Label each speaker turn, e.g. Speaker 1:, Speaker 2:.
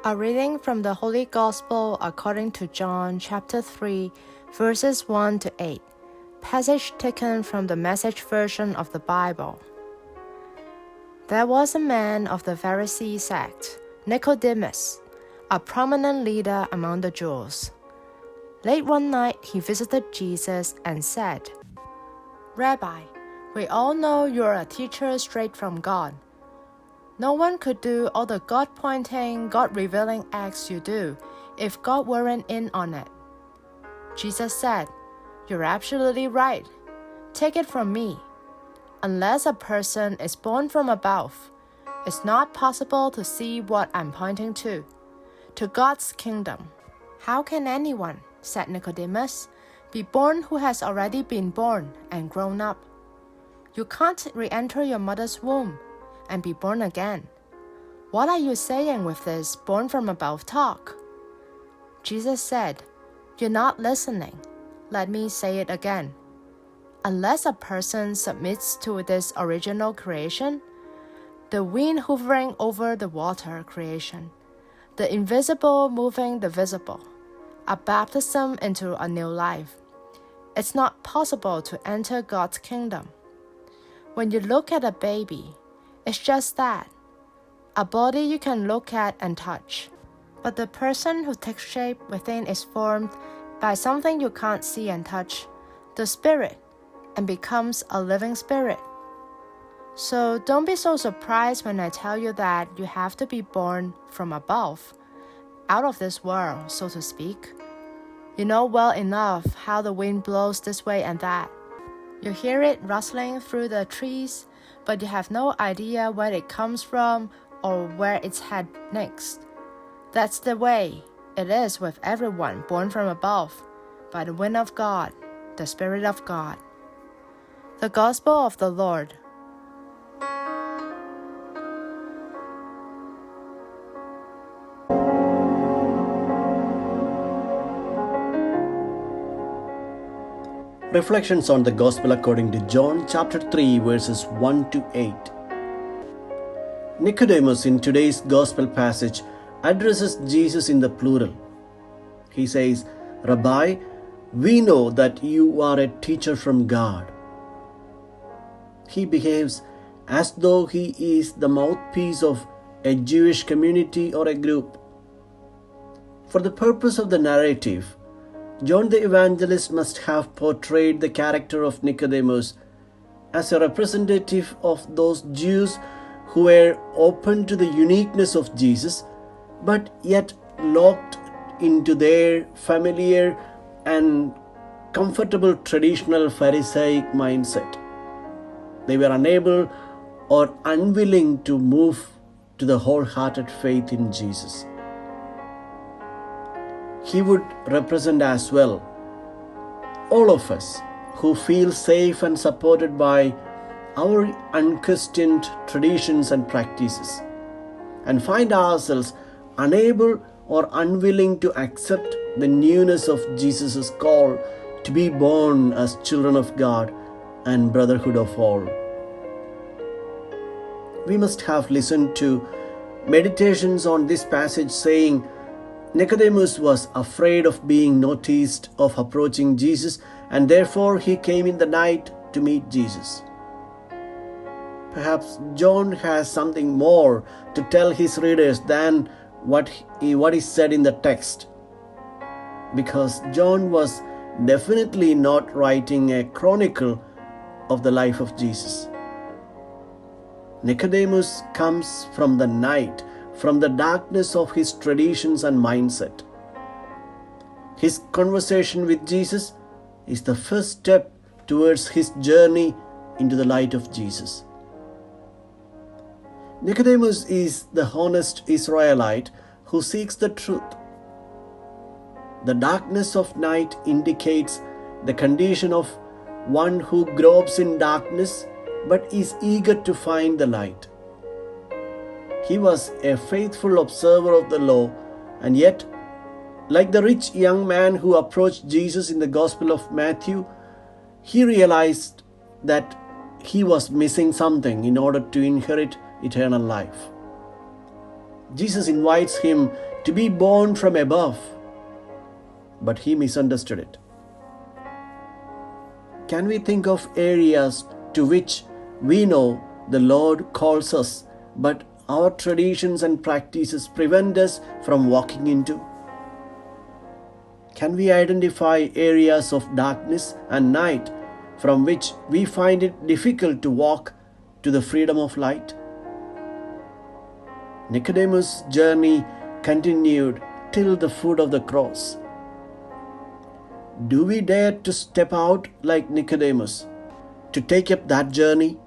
Speaker 1: A reading from the Holy Gospel according to John chapter 3, verses 1 to 8. Passage taken from the Message version of the Bible. There was a man of the Pharisaic sect, Nicodemus, a prominent leader among the Jews. Late one night, he visited Jesus and said, "Rabbi, we all know you're a teacher straight from God. No one could do all the God-pointing, God-revealing acts you do if God weren't in on it." Jesus said, "You're absolutely right. Take it from me. Unless a person is born from above, it's not possible to see what I'm pointing to God's kingdom." "How can anyone," said Nicodemus, "be born who has already been born and grown up? You can't re-enter your mother's womb and be born again. What are you saying with this born from above talk?" Jesus said, "You're not listening. Let me say it again. Unless a person submits to this original creation, the wind hovering over the water creation, the invisible moving the visible, a baptism into a new life, it's not possible to enter God's kingdom. When you look at a baby, it's just that, a body you can look at and touch. But the person who takes shape within is formed by something you can't see and touch, the spirit, and becomes a living spirit. So don't be so surprised when I tell you that you have to be born from above, out of this world, so to speak. You know well enough how the wind blows this way and that. You hear it rustling through the trees, but you have no idea where it comes from or where it's head next. That's the way it is with everyone born from above, by the wind of God, the Spirit of God." The Gospel of the Lord.
Speaker 2: Reflections on the Gospel according to John chapter 3 verses 1 to 8. Nicodemus in today's Gospel passage addresses Jesus in the plural. He says, "Rabbi, we know that you are a teacher from God." He behaves as though he is the mouthpiece of a Jewish community or a group. For the purpose of the narrative, John the evangelist must have portrayed the character of Nicodemus as a representative of those Jews who were open to the uniqueness of Jesus, but yet locked into their familiar and comfortable traditional pharisaic mindset. They were unable or unwilling to move to the wholehearted faith in Jesus. He would represent as well all of us who feel safe and supported by our unquestioned traditions and practices, and find ourselves unable or unwilling to accept the newness of Jesus' call to be born as children of God and brotherhood of all. We must have listened to meditations on this passage saying, Nicodemus was afraid of being noticed of approaching Jesus, and therefore he came in the night to meet Jesus. Perhaps John has something more to tell his readers than what is said in the text, because John was definitely not writing a chronicle of the life of Jesus. Nicodemus comes from the night, from the darkness of his traditions and mindset. His conversation with Jesus is the first step towards his journey into the light of Jesus. Nicodemus is the honest Israelite who seeks the truth. The darkness of night indicates the condition of one who gropes in darkness but is eager to find the light. He was a faithful observer of the law, and yet, like the rich young man who approached Jesus in the Gospel of Matthew, he realized that he was missing something in order to inherit eternal life. Jesus invites him to be born from above, but he misunderstood it. Can we think of areas to which we know the Lord calls us, but our traditions and practices prevent us from walking into? Can we identify areas of darkness and night from which we find it difficult to walk to the freedom of light? Nicodemus' journey continued till the foot of the cross. Do we dare to step out like Nicodemus, to take up that journey?